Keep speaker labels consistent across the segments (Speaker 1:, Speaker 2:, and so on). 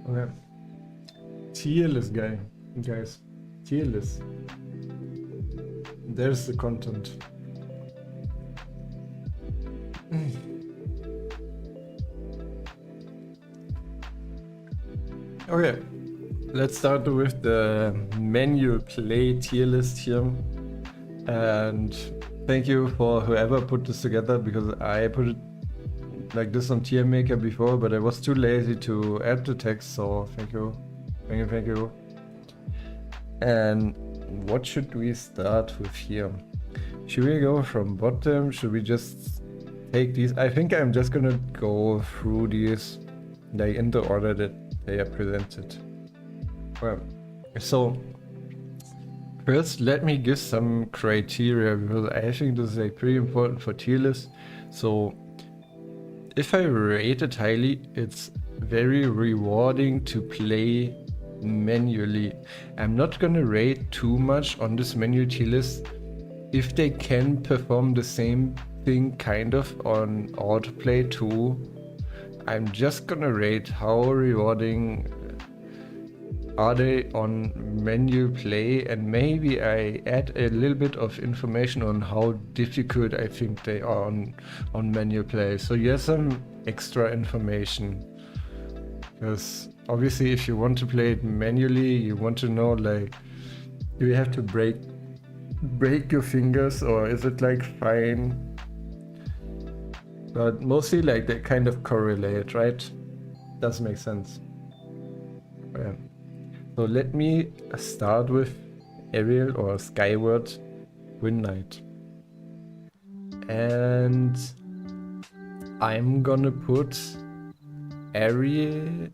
Speaker 1: Okay. Tierlist guys. Tierlist. There's the content. Okay, let's start with the menu play tier list here. And thank you for whoever put this together, because I put it like this on tier maker before, but I was too lazy to add the text, so thank you. Thank you. And what should we start with here? Should we go from bottom? Should we just take these? I think I'm just gonna go through these like in the order that they are presented. Well, so first let me give some criteria, because I think this is like pretty important for tier list. So if I rate it highly, it's very rewarding to play manually. I'm not gonna rate too much on this manual tier list if they can perform the same thing kind of on autoplay too. I'm just gonna rate how rewarding are they on menu play, and maybe I add a little bit of information on how difficult I think they are on menu play. So here's some extra information, because obviously if you want to play it manually, you want to know like, do you have to break your fingers, or is it like fine? But mostly like they kind of correlate, right? Does make sense. Yeah. So let me start with Aerial or Skyward Wind Knight. And I'm gonna put Aerial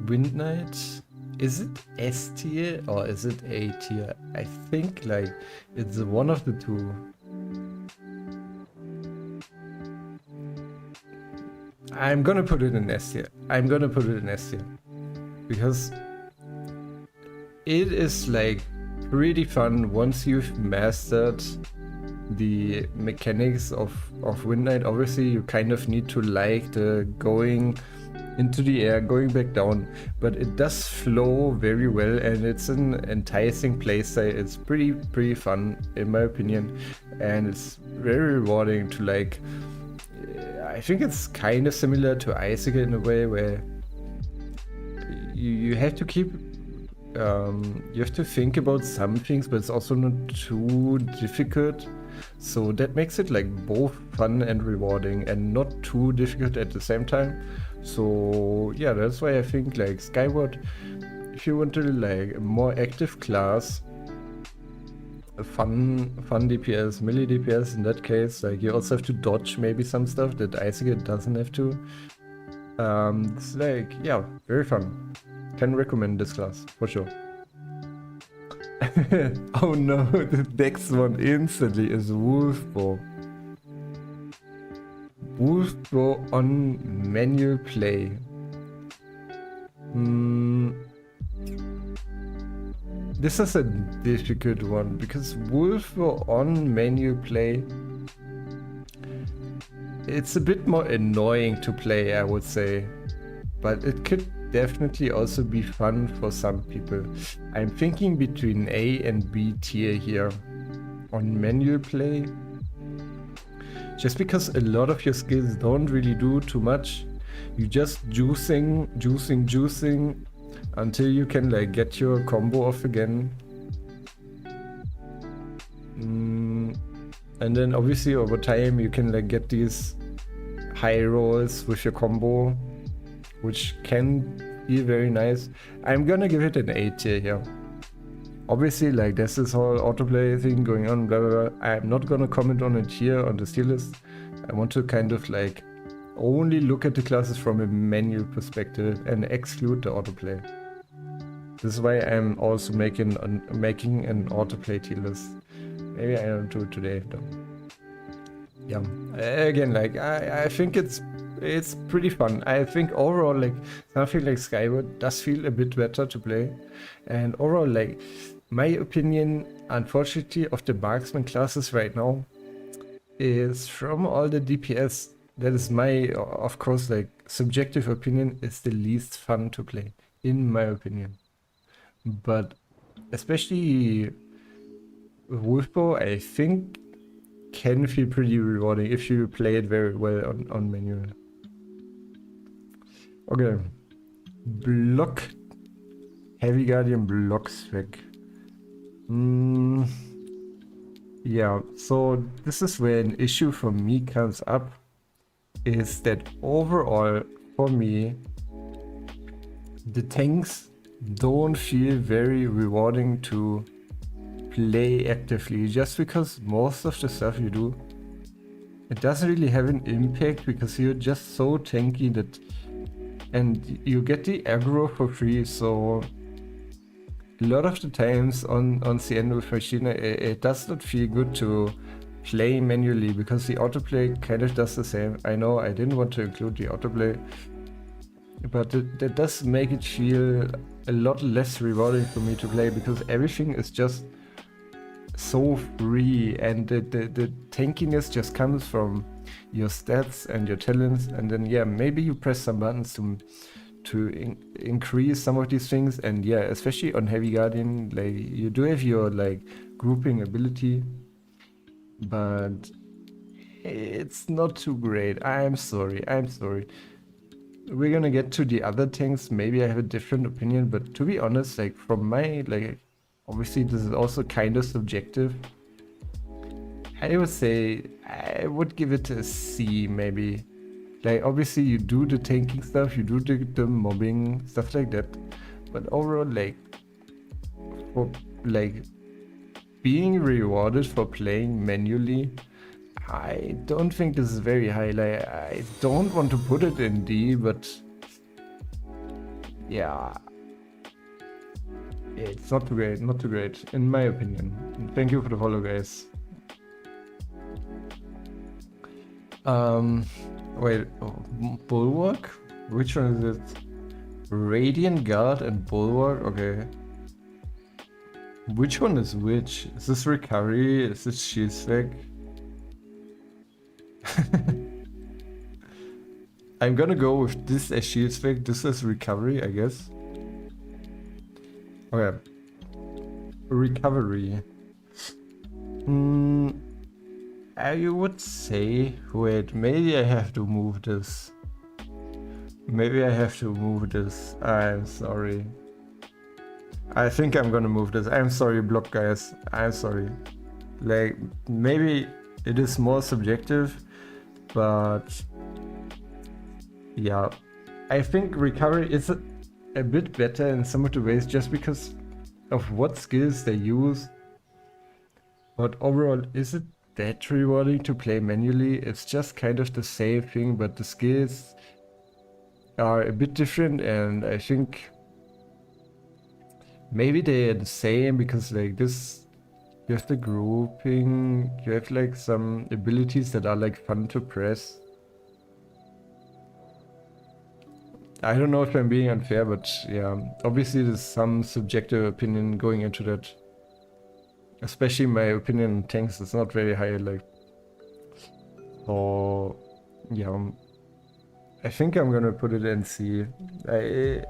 Speaker 1: Wind Knight. Is it S tier or is it A tier? I think like it's one of the two. I'm gonna put it in S tier. Because it is like pretty fun once you've mastered the mechanics of Wind Knight. Obviously you kind of need to like the going into the air, going back down, but it does flow very well, and it's an enticing playstyle. It's pretty fun in my opinion, and it's very rewarding to like. I think it's kind of similar to Icicle in a way, where you have to keep you have to think about some things, but it's also not too difficult. So that makes it like both fun and rewarding, and not too difficult at the same time. So yeah, that's why I think like Skyward, if you want to like a more active class, a fun DPS, melee DPS in that case, like you also have to dodge maybe some stuff that Icicle doesn't have to. It's like, yeah, very fun. Can recommend this class for sure. Oh no, the next one instantly is Wolfbow. Wolfbow on menu play. This is a difficult one, because Wolfbow on menu play, it's a bit more annoying to play, I would say, but it could definitely also be fun for some people. I'm thinking between A and B tier here on menu play, just because a lot of your skills don't really do too much. You just juicing until you can like get your combo off again. And then obviously over time you can like get these high rolls with your combo, which can be very nice. I'm gonna give it an A tier here. Obviously, like there's this whole autoplay thing going on, blah blah blah. I'm not gonna comment on it here on the tier list. I want to kind of like only look at the classes from a menu perspective and exclude the autoplay. This is why I'm also making an autoplay tier list. Maybe I don't do it today though. Yeah, again, like I think it's pretty fun. I think overall, like something like Skyward does feel a bit better to play, and overall, like my opinion, unfortunately, of the marksman classes right now is, from all the DPS, that is my, of course, like subjective opinion, is the least fun to play. in my opinion. But especially Wolfbow, I think can feel pretty rewarding if you play it very well on manual. Okay. Block. Heavy Guardian block spec. Yeah, so this is where an issue for me comes up, is that overall for me the tanks don't feel very rewarding to play actively, just because most of the stuff you do, it doesn't really have an impact because you're just so tanky that, and you get the aggro for free. So a lot of the times on CN with Machina, it does not feel good to play manually because the autoplay kind of does the same. I know I didn't want to include the autoplay, but that does make it feel a lot less rewarding for me to play because everything is just so free, and the tankiness just comes from your stats and your talents, and then yeah, maybe you press some buttons to increase some of these things. And yeah, especially on Heavy Guardian, like you do have your like grouping ability, but it's not too great. I'm sorry. We're gonna get to the other things. Maybe I have a different opinion, but to be honest, like from my, like, obviously this is also kind of subjective, I would say I would give it a C maybe. Like obviously you do the tanking stuff, you do the mobbing, stuff like that, but overall, like, for like being rewarded for playing manually, I don't think this is very high. Like I don't want to put it in D, but yeah, it's not too great in my opinion. Thank you for the follow, guys. Wait, Bulwark? Which one is it? Radiant Guard and Bulwark? Okay. Which one is which? Is this recovery? Is this shield spec? I'm gonna go with this as shield spec, this is recovery, I guess. Okay. Recovery. I would say, wait, maybe I have to move this. I'm sorry. I think I'm gonna move this. I'm sorry, block guys. I'm sorry. Like, maybe it is more subjective, but yeah. I think recovery is a bit better in some of the ways just because of what skills they use. But overall, is it that rewarding to play manually? It's just kind of the same thing, but the skills are a bit different, and I think maybe they are the same because like this, you have the grouping, you have like some abilities that are like fun to press. I don't know if I'm being unfair, but yeah, obviously there's some subjective opinion going into that. Especially my opinion on tanks is not very high, like, so yeah, I think I'm gonna put it in C. It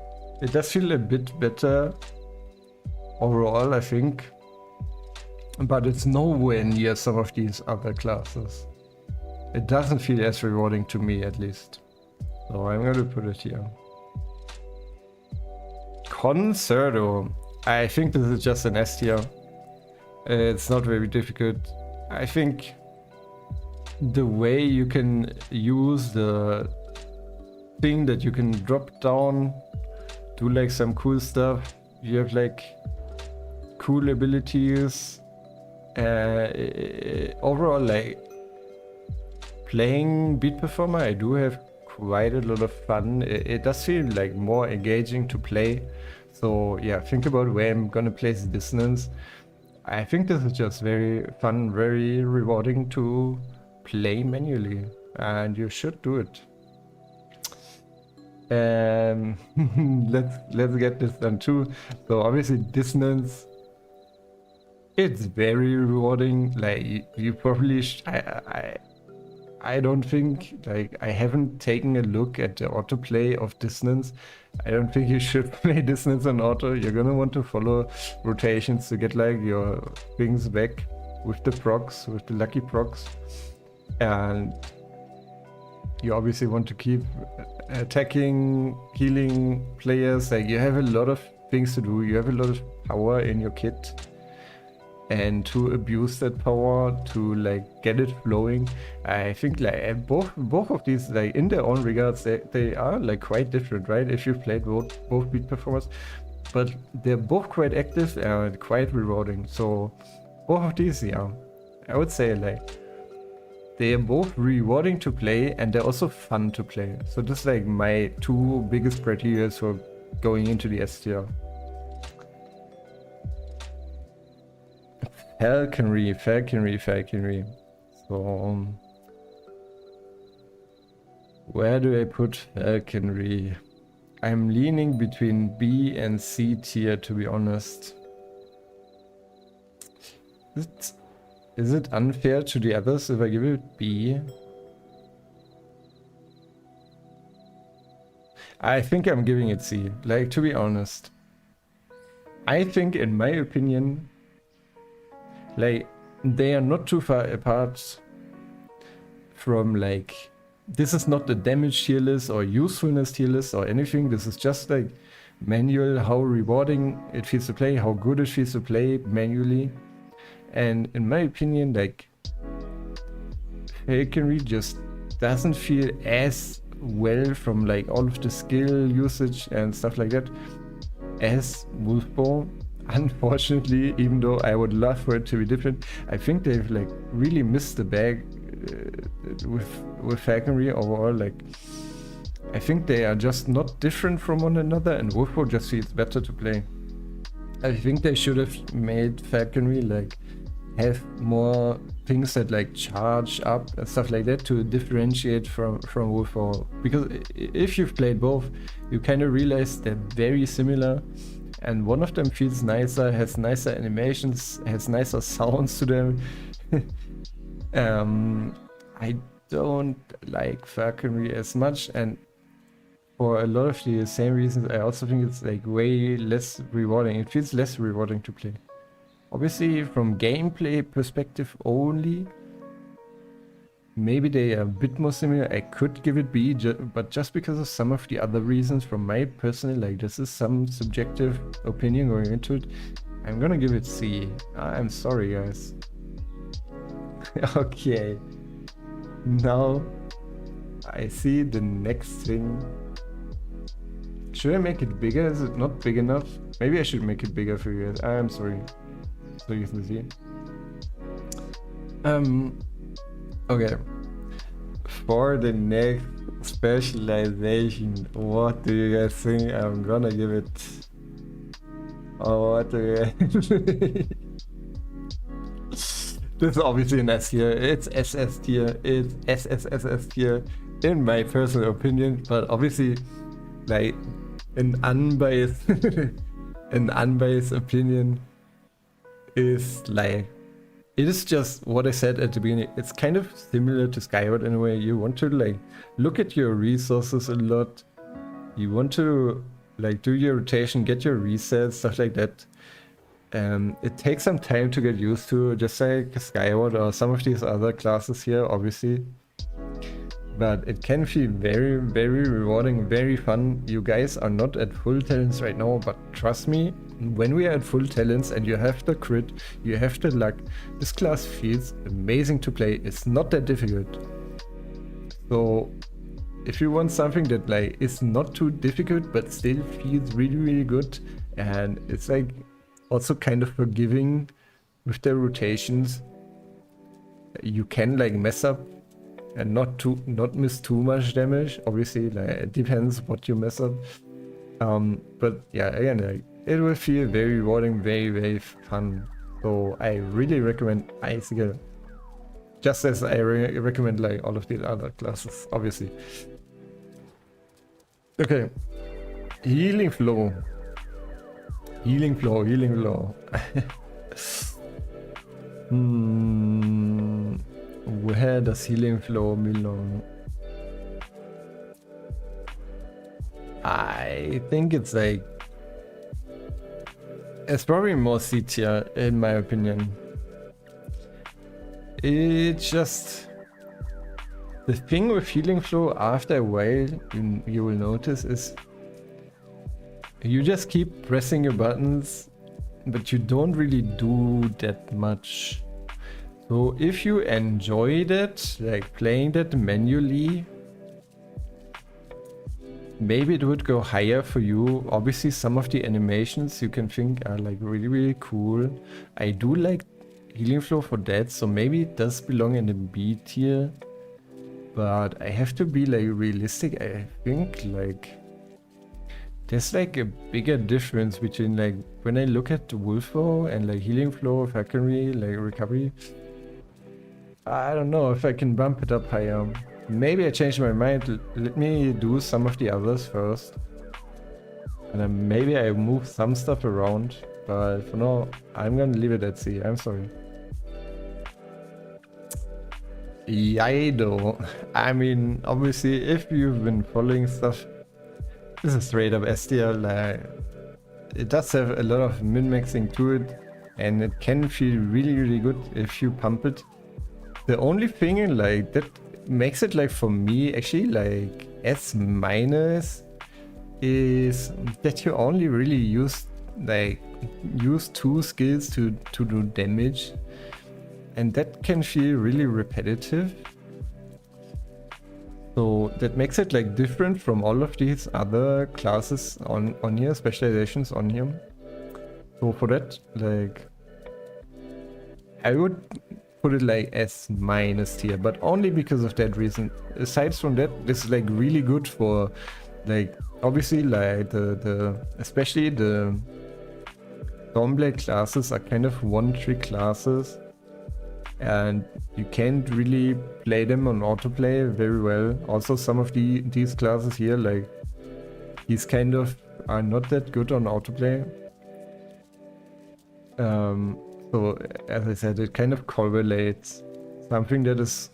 Speaker 1: does feel a bit better overall, I think, but it's nowhere near some of these other classes. It doesn't feel as rewarding to me, at least. So I'm gonna put it here. Concerto. I think this is just an S tier. It's not very difficult. I think the way you can use the thing that you can drop down, do like some cool stuff. You have like cool abilities. Overall, like playing Beat Performer, I do have quite a lot of fun. It does feel like more engaging to play. So yeah, think about where I'm gonna place Dissonance. I think this is just very fun, very rewarding to play manually, and you should do it. Let's get this done too. So obviously Dissonance, it's very rewarding. Like you probably I don't think, like, I haven't taken a look at the autoplay of dissonance. I don't think you should play dissonance on auto. You're gonna want to follow rotations to get like your things back with the procs, with the lucky procs. And you obviously want to keep attacking, healing players. Like, you have a lot of things to do. You have a lot of power in your kit. And to abuse that power, to like get it flowing, I think like both of these, like in their own regards, they are like quite different, right? If you've played both beat performers, but they're both quite active and quite rewarding. So both of these, yeah, I would say like they are both rewarding to play and they're also fun to play. So this is like my two biggest criteria for going into the S tier. Falconry. So, where do I put falconry? I'm leaning between B and C tier, to be honest. Is it unfair to the others if I give it B? I think I'm giving it C. Like, to be honest, I think, in my opinion, like, they are not too far apart from, like, this is not the damage tier list or usefulness tier list or anything. This is just like manual, how rewarding it feels to play, how good it feels to play manually. And in my opinion, like, falconry just doesn't feel as well from like all of the skill usage and stuff like that as wolfbow. Unfortunately, even though I would love for it to be different, I think they've like really missed the bag with falconry overall. Like, I think they are just not different from one another, and wolfbow just feels better to play. I think they should have made falconry like have more things that like charge up and stuff like that to differentiate from wolfbow, because if you've played both, you kind of realize they're very similar. And one of them feels nicer, has nicer animations, has nicer sounds to them. I don't like falconry as much, and for a lot of the same reasons, I also think it's like way less rewarding. It feels less rewarding to play. Obviously, from gameplay perspective only, maybe they are a bit more similar. I could give it B, but just because of some of the other reasons from my personal, like, this is some subjective opinion going into it, I'm gonna give it C. I'm sorry, guys. Okay. Now, I see the next thing. Should I make it bigger? Is it not big enough? Maybe I should make it bigger for you guys. I'm sorry. So you can see. Okay. For the next specialization, what do you guys think I'm gonna give it? Oh, what do you guys think? This is obviously an S tier. It's SS tier. It's SSSS tier, in my personal opinion. But obviously, like, an unbiased, an unbiased opinion is like, it is just what I said at the beginning. It's kind of similar to Skyward in a way. You want to like look at your resources a lot. You want to like do your rotation, get your resets, stuff like that. It takes some time to get used to, just like Skyward or some of these other classes here, obviously. But it can feel very, very rewarding, very fun. You guys are not at full talents right now, but trust me, when we are at full talents and you have the crit, you have the luck, this class feels amazing to play. It's not that difficult. So if you want something that like is not too difficult but still feels really, really good, and it's like also kind of forgiving with the rotations, you can like mess up and not miss too much damage. Obviously, like, it depends what you mess up. But yeah, again, like, it will feel very rewarding, very, very fun. So I really recommend Icicle, just as I recommend like all of the other classes, obviously. Okay, healing flow. Where does healing flow belong? I think it's like, it's probably more C tier in my opinion. It's just the thing with healing flow after a while, you will notice is you just keep pressing your buttons, but you don't really do that much. So if you enjoy that, like playing that manually, maybe it would go higher for you. Obviously some of the animations you can think are like really cool. I do like healing flow for that, so maybe it does belong in the B tier. But I have to be like realistic. I think like there's like a bigger difference between like when I look at the Wolfo and like healing flow, falconry, like recovery. I don't know if I can bump it up higher. Maybe I changed my mind. Let me do some of the others first. And then maybe I move some stuff around. But for now, I'm gonna leave it at C. I'm sorry. Hiro. I mean, obviously, if you've been following stuff, this is straight up S tier. Like, it does have a lot of min-maxing to it, and it can feel really good if you pump it. The only thing like that makes it like for me actually like S minus is that you only really use two skills to do damage, and that can feel really repetitive. So that makes it like different from all of these other classes on here, specializations on here. So for that, like I would put it like S minus tier, but only because of that reason. Aside from that, this is like really good for like obviously like the especially the Stormblade classes are kind of one-trick classes, and you can't really play them on autoplay very well. Also some of these classes here, like these kind of are not that good on autoplay. So as I said, it kind of correlates. Something that is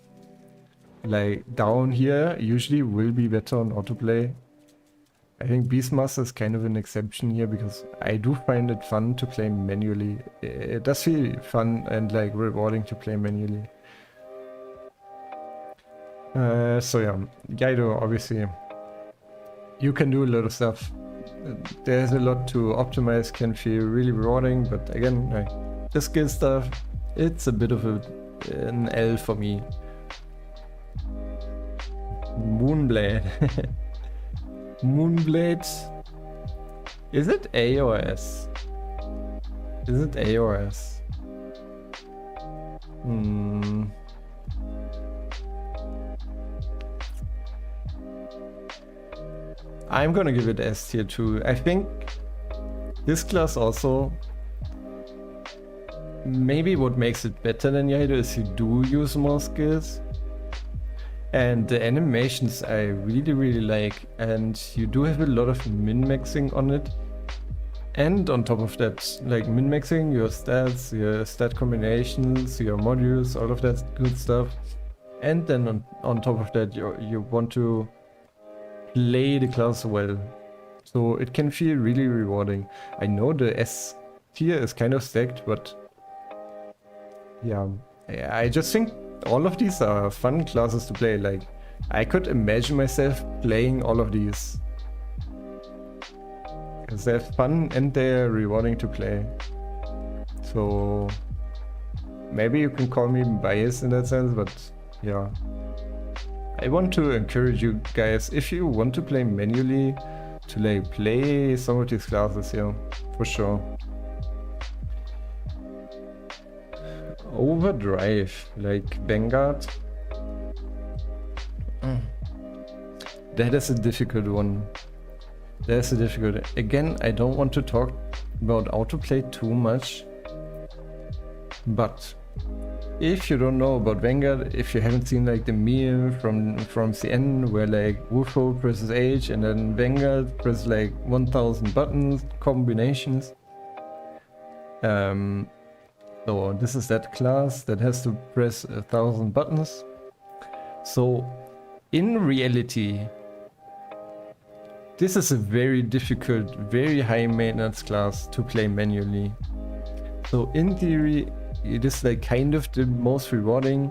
Speaker 1: like down here usually will be better on autoplay. I think Beastmaster is kind of an exception here because I do find it fun to play manually. It does feel fun and like rewarding to play manually. So yeah, Hiro, obviously you can do a lot of stuff. There's a lot to optimize, can feel really rewarding, but again, like the skill stuff, it's a bit of an L for me. Moonblade. Moonblade. Is it A or S? Is it A or S? I'm gonna give it S tier too. I think this class also, maybe what makes it better than Hiro is you do use more skills. And the animations I really like, and you do have a lot of min-maxing on it. And on top of that, like min-maxing your stats, your stat combinations, your modules, all of that good stuff. And then on top of that, you want to play the class well. So it can feel really rewarding. I know the S tier is kind of stacked, but yeah, I just think all of these are fun classes to play. Like, I could imagine myself playing all of these. Because they're fun and they're rewarding to play. So maybe you can call me biased in that sense, but yeah. I want to encourage you guys, if you want to play manually, to like play some of these classes here, for sure. Overdrive, like Vanguard. That is a difficult one. That's a difficult. Again, I don't want to talk about autoplay too much, but if you don't know about Vanguard, if you haven't seen like the meme from CN where like Wolfo presses H and then Vanguard presses like 1000 buttons combinations. So So this is that class that has to press 1,000 buttons. So in reality, this is a very difficult, very high maintenance class to play manually. So in theory, it is like kind of the most rewarding.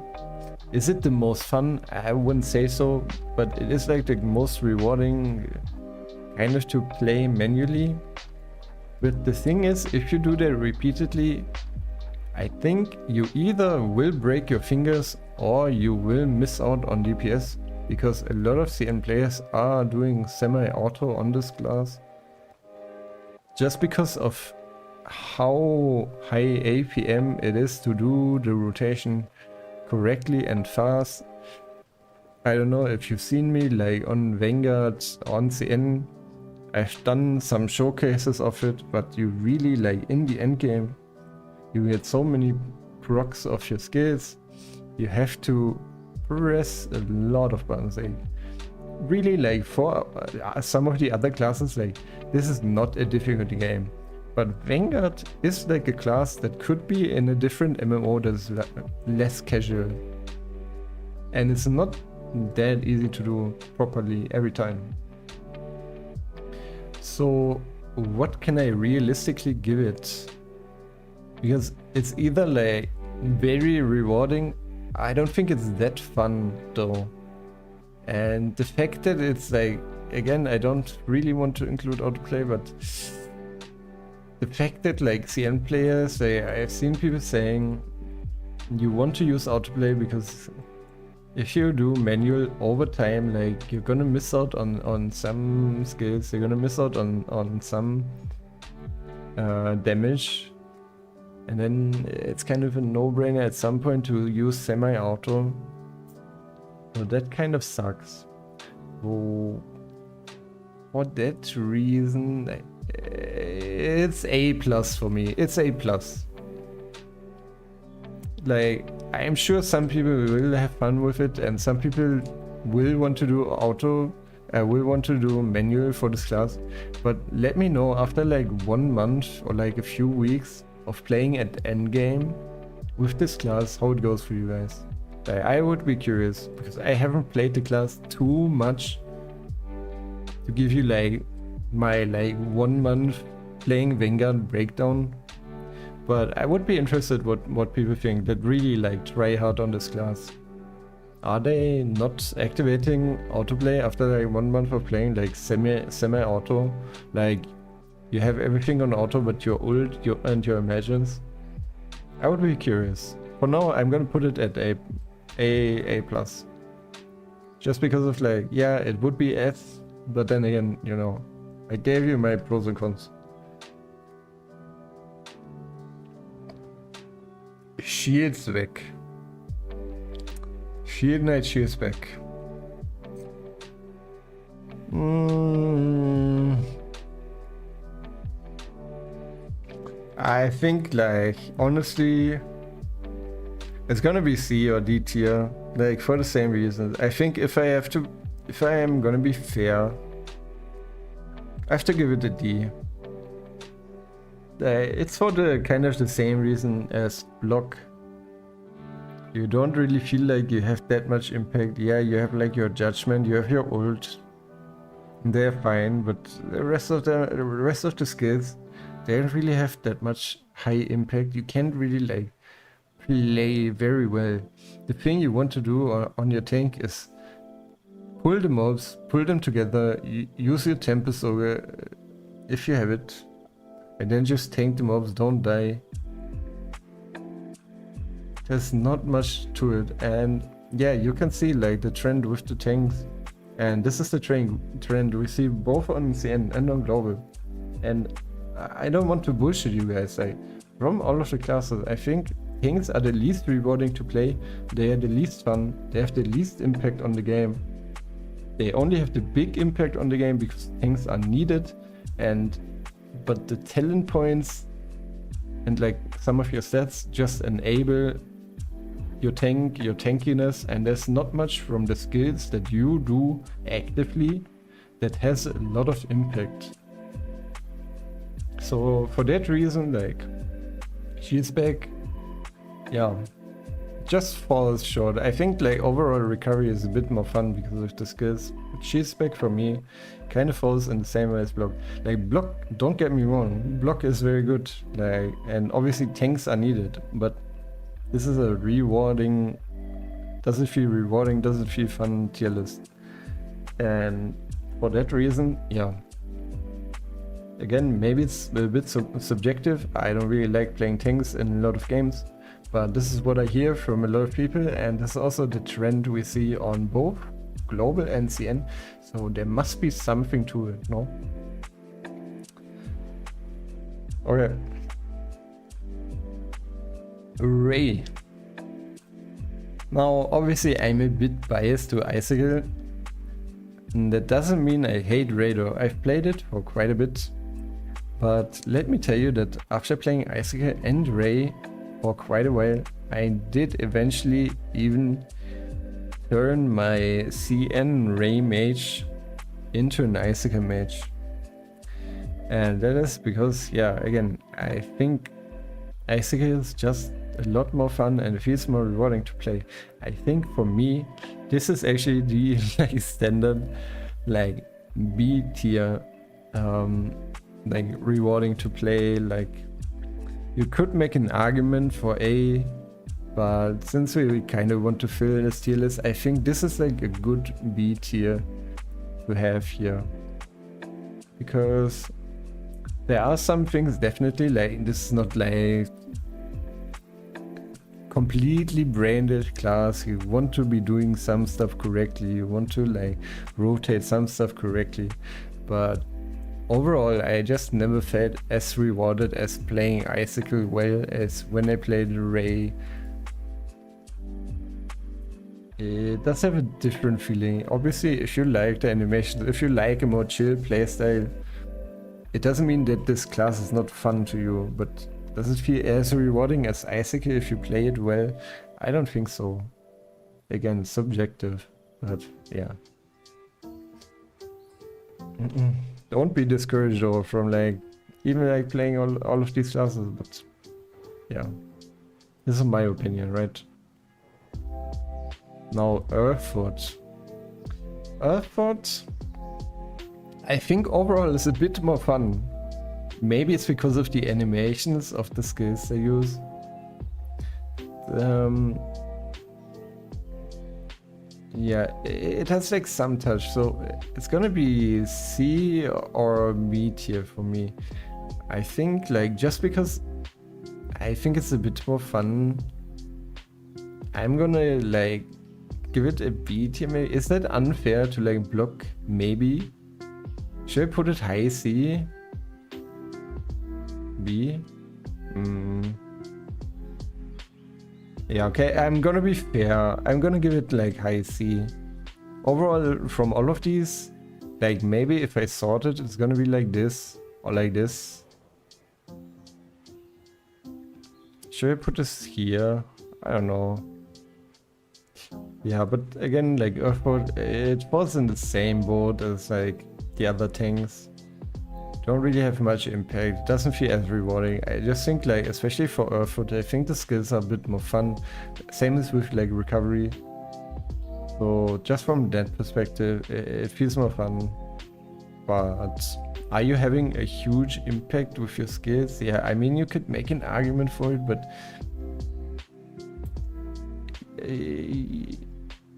Speaker 1: Is it the most fun? I wouldn't say so, but it is like the most rewarding kind of to play manually. But the thing is, if you do that repeatedly, I think you either will break your fingers or you will miss out on DPS, because a lot of CN players are doing semi-auto on this class just because of how high APM it is to do the rotation correctly and fast. I don't know if you've seen me like on Vanguard, on CN. I've done some showcases of it, but you really like in the end game, you get so many procs of your skills. You have to press a lot of buttons. Like really, like for some of the other classes, like this is not a difficult game. But Vanguard is like a class that could be in a different MMO that's less casual. And it's not that easy to do properly every time. So what can I realistically give it? Because it's either like very rewarding. I don't think it's that fun though. And the fact that it's like, again, I don't really want to include autoplay, but the fact that like CN players, I've seen people saying you want to use autoplay because if you do manual over time, like you're gonna miss out on some skills, you're gonna miss out on some damage. And then it's kind of a no-brainer at some point to use semi-auto. So that kind of sucks. So for that reason, it's A+ for me. It's A+. Like, I'm sure some people will have fun with it, and some people will want to do auto, will want to do manual for this class. But let me know after like 1 month or like a few weeks of playing at endgame with this class, how it goes for you guys. I would be curious, because I haven't played the class too much to give you like my like 1 month playing Vanguard breakdown. But I would be interested what people think that really like try hard on this class. Are they not activating autoplay after like 1 month of playing like semi-auto? Like you have everything on auto but your ult and your imagines? I would be curious. For now I'm gonna put it at A+. Just because of like, yeah, it would be F, but then again, you know, I gave you my pros and cons. Shield's weg. Shield Knight, Shield's back. I think like, honestly, it's gonna be C or D tier, like for the same reasons. I think if I am gonna be fair, I have to give it a D. It's for the kind of the same reason as block. You don't really feel like you have that much impact. Yeah, you have like your judgment, you have your ult. They're fine, but the rest of the skills, they don't really have that much high impact. You can't really like play very well. The thing you want to do on your tank is pull the mobs, pull them together, use your Tempest Ogre if you have it, and then just tank the mobs, don't die. There's not much to it, and yeah, you can see like the trend with the tanks, and this is the trend we see both on CN and on global. And I don't want to bullshit you guys, like from all of the classes, I think tanks are the least rewarding to play, they are the least fun, they have the least impact on the game. They only have the big impact on the game because tanks are needed, but the talent points and like some of your stats just enable your tankiness, and there's not much from the skills that you do actively that has a lot of impact. So for that reason, like Shield's back, yeah, just falls short. I think like overall recovery is a bit more fun because of the skills. Cheese spec for me kind of falls in the same way as block. Like block, don't get me wrong, block is very good. Like, and obviously tanks are needed, but this is a rewarding, does it feel rewarding, does it feel fun tier list. And for that reason, yeah. Again, maybe it's a bit subjective. I don't really like playing tanks in a lot of games, but this is what I hear from a lot of people, and this is also the trend we see on both global and CN. So there must be something to it, no? Okay. Ray. Now, obviously, I'm a bit biased to Icicle. And that doesn't mean I hate Ray though. I've played it for quite a bit. But let me tell you that after playing Icicle and Ray for quite a while, I did eventually even turn my CN Ray mage into an Icicle mage. And that is because, yeah, again, I think Icicle is just a lot more fun and it feels more rewarding to play. I think for me, this is actually the like standard like B tier like rewarding to play. Like you could make an argument for A, but since we kind of want to fill in a tier list, I think this is like a good B tier to have here, because there are some things definitely like this is not like completely branded class. You want to be doing some stuff correctly, you want to like rotate some stuff correctly, but overall I just never felt as rewarded as playing Icicle well as when I played Ray. It does have a different feeling. Obviously, if you like the animations, if you like a more chill playstyle, it doesn't mean that this class is not fun to you, but does it feel as rewarding as Icicle if you play it well? I don't think so. Again, subjective, but yeah. Don't be discouraged though from like even like playing all of these classes, but yeah. This is my opinion, right? Now Earthfoot. Earthfoot, I think overall is a bit more fun. Maybe it's because of the animations of the skills they use. Yeah, it has like some touch, so it's gonna be C or B tier for me. I think like just because I think it's a bit more fun, I'm gonna like give it a B tier. Maybe. Is that unfair to like block? Maybe. Should I put it high C? B? Yeah, okay, I'm gonna be fair. I'm gonna give it like high C. Overall, from all of these, like maybe if I sort it, it's gonna be like this or like this. Should I put this here? I don't know. Yeah, but again, like Earthboat, it falls in the same boat as like the other things. Don't really have much impact. It doesn't feel as rewarding. I just think like, especially for Earthfoot, I think the skills are a bit more fun. Same as with like recovery. So just from that perspective, it feels more fun. But are you having a huge impact with your skills? Yeah, I mean, you could make an argument for it, but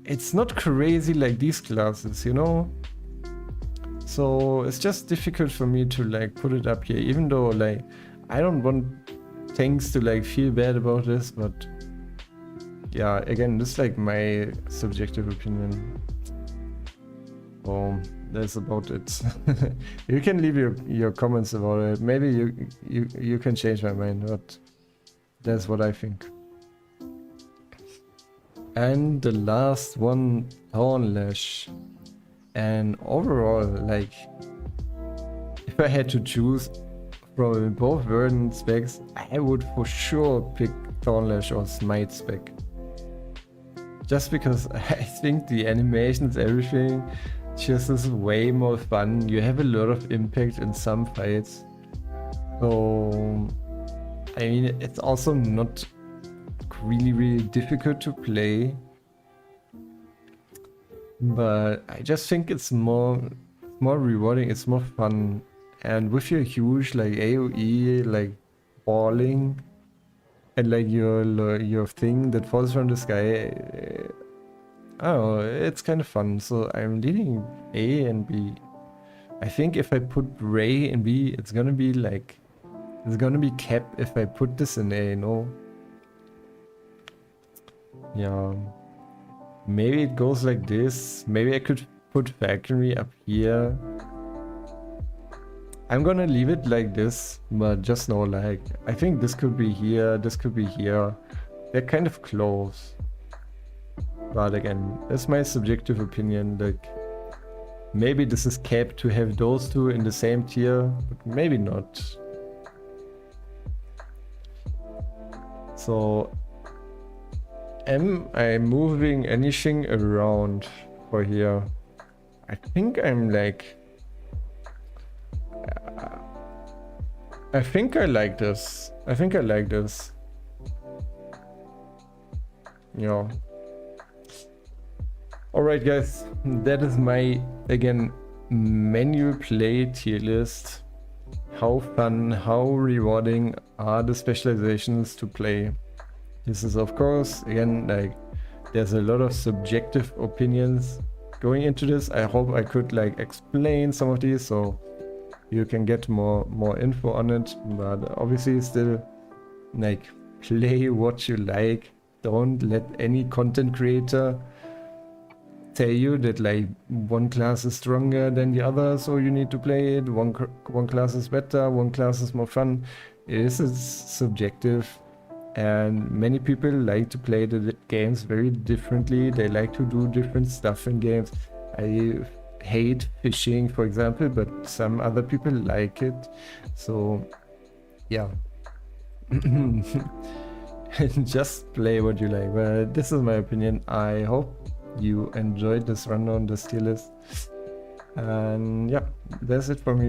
Speaker 1: it's not crazy like these classes, you know? So it's just difficult for me to like put it up here, even though like I don't want things to like feel bad about this, but yeah, again, this is like my subjective opinion. So that's about it. You can leave your comments about it. Maybe you can change my mind, but that's what I think. And the last one, Thornlash. And overall, like, if I had to choose from both Verdant specs, I would for sure pick Thornlash or Smite spec. Just because I think the animations, everything, just is way more fun. You have a lot of impact in some fights. So, I mean, it's also not really difficult to play. But I just think it's more rewarding, it's more fun. And with your huge like AoE, like balling, and like your thing that falls from the sky, I don't know, it's kind of fun. So I'm leaning A and B. I think if I put Ray in B, it's gonna be like, it's gonna be cap if I put this in A, no? Yeah. Maybe it goes like this. Maybe I could put factory up here. I'm gonna leave it like this, but just know, like, I think this could be here, this could be here. They're kind of close. But again, that's my subjective opinion. Like, maybe this is capped to have those two in the same tier, but maybe not. So, am I moving anything around for here? I think I'm like... I think I like this. I think I like this. Yeah. Alright guys, that is my, again, manual play tier list. How fun, how rewarding are the specializations to play? This is of course, again, like, there's a lot of subjective opinions going into this. I hope I could like explain some of these so you can get more info on it, but obviously still, like, play what you like. Don't let any content creator tell you that like one class is stronger than the other, so you need to play it. One class is better, one class is more fun. It is subjective, and many people like to play the games very differently. They like to do different stuff in games. I hate fishing, for example, but some other people like it. So yeah. Just play what you like. But this is my opinion. I hope you enjoyed this rundown, this tier list. And yeah, that's it for me.